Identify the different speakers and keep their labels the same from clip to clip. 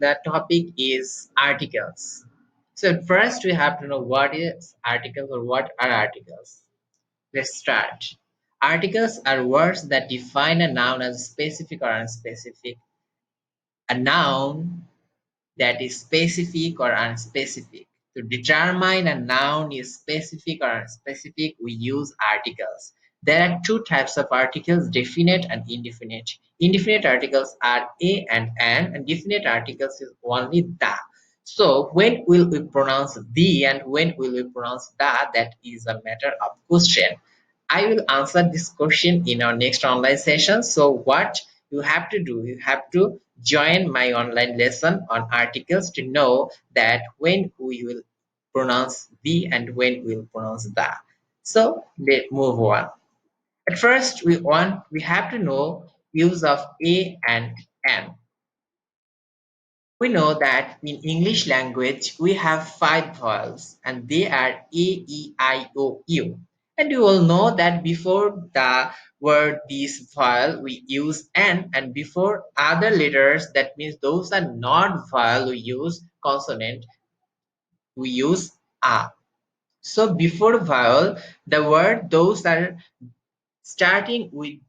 Speaker 1: The topic is articles. So first we have to know what is articles or what are articles. Let's start. Articles are words that define a noun as specific or unspecific. A noun that is specific or unspecific. To determine a noun is specific or unspecific, we use articles. There are two types of articles, definite and indefinite. Indefinite articles are a and an, and definite articles is only the. So when will we pronounce the and when will we pronounce the, that is a matter of question. I will answer this question in our next online session. So what you have to do, you have to join my online lesson on articles to know that when we will pronounce the and when we will pronounce the. So let's move on. At first, we have to know use of a and an. We know that in English language we have five vowels and they are A, E, I, O, U. And you all know that before the word this vowel we use N, and before other letters, that means those are not vowel, we use consonant, we use A. So before vowel, the word those are starting with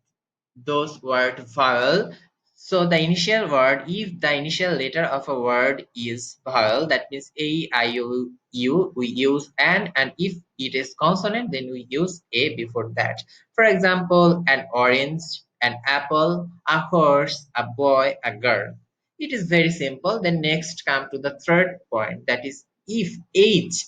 Speaker 1: those word vowel. So the initial word, if the initial letter of a word is vowel, that means a, I, o, u, we use an, and if it is consonant, then we use a before that. For example, an orange, an apple, a horse, a boy, a girl. It is very simple. Then next come to the third point, that is if H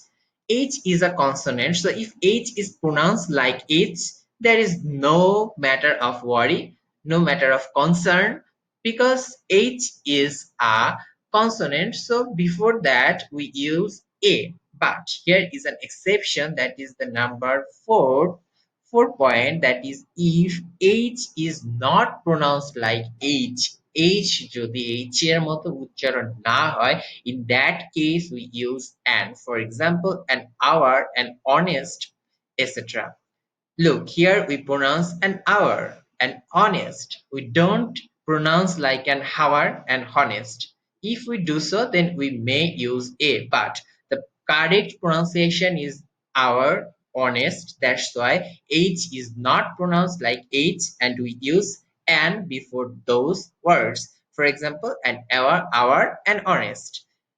Speaker 1: is a consonant. So if H is pronounced like H, there is no matter of worry, no matter of concern, because H is a consonant. So before that we use A. But here is an exception, that is the number 4 point, that is if H is not pronounced like H যদি H এর মতো উচ্চারণ না হয়, in that case we use an. For example, an hour, an honest, etc. Look, here we pronounce an hour, an honest. We don't pronounce like an hour and honest. If we do so, then we may use a, but the correct pronunciation is hour, honest. That's why H is not pronounced like H and we use an before those words. For example, an hour, and honest.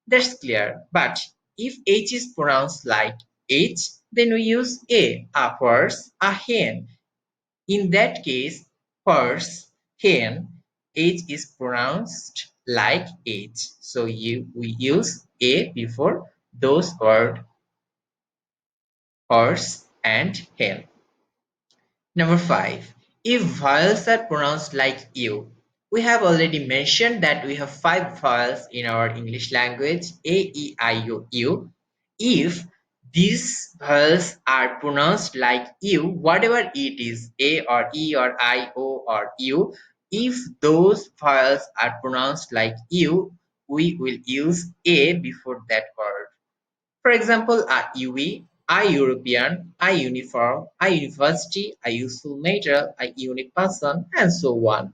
Speaker 1: That's clear. But if H is pronounced like H, then we use a horse, a hen. In that case, horse, hen, H is pronounced like H. So we use a before those words horse and hen. Number 5. If vowels are pronounced like U. We have already mentioned that we have 5 vowels in our English language, A, E, I, O, U. If these vowels are pronounced like U, whatever it is, A or E or I, O or U, if those vowels are pronounced like U, we will use A before that word. For example, a UV, a European, a uniform, a university, a useful matter, a unique person, and so on.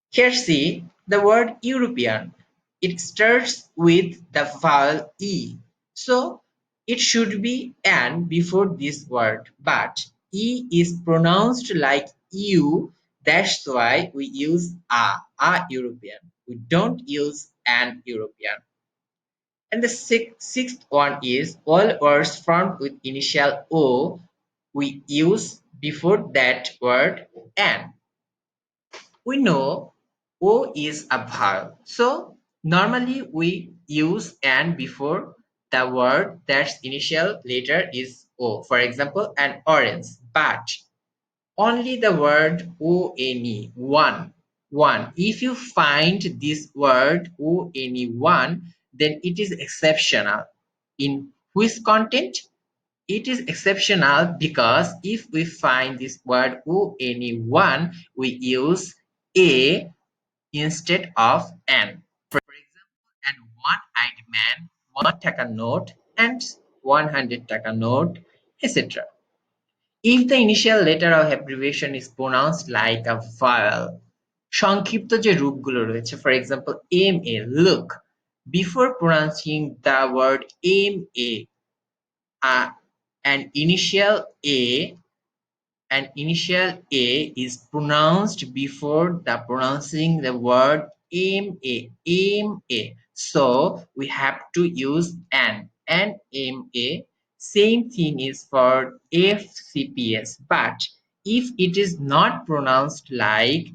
Speaker 1: Here see the word European. It starts with the vowel E. So it should be an before this word, but E is pronounced like U. That's why we use a European. We don't use an European. And the sixth one is all words formed with initial O we use before that word an. We know O is a vowel. So normally we use an before the word that's initial letter is O. For example, an orange. But only the word one, one. If you find this word one, then it is exceptional. In which content? It is exceptional because if we find this word one, we use a instead of an. For example, an one-eyed man, 1 taka note, and 100 taka note, etc. If the initial letter of abbreviation is pronounced like a vowel, সংক্ষিপ্ত যে রূপগুলো রয়েছে, for example M A, look. Before pronouncing the word M A, an initial A is pronounced before the pronouncing the word aim A, aim A. So we have to use an aim A. Same thing is for FCPS, but if it is not pronounced like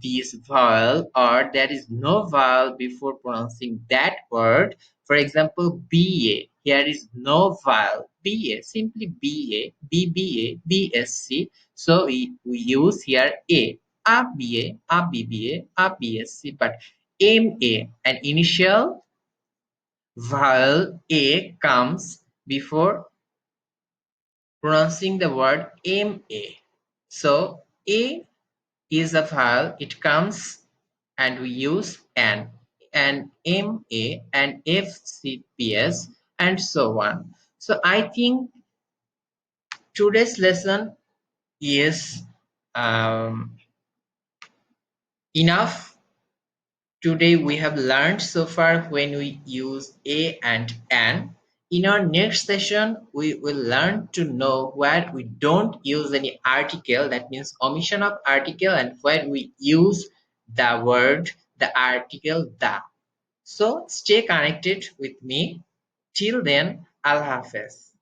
Speaker 1: this vowel or there is no vowel before pronouncing that word, for example, BA, here is no vowel. BA, simply BA, BBA, BSC. So we use here a BA, a BBA, a BSc, but MA, an initial vowel A comes before pronouncing the word MA. So A is a vowel, it comes and we use and MA and FCPS and so on. So I think today's lesson is um, enough. Today we have learned so far when we use a and an. In our next session, we will learn to know where we don't use any article, that means omission of article, and where we use the word, the article, the. So stay connected with me. Till then, Allah Hafiz.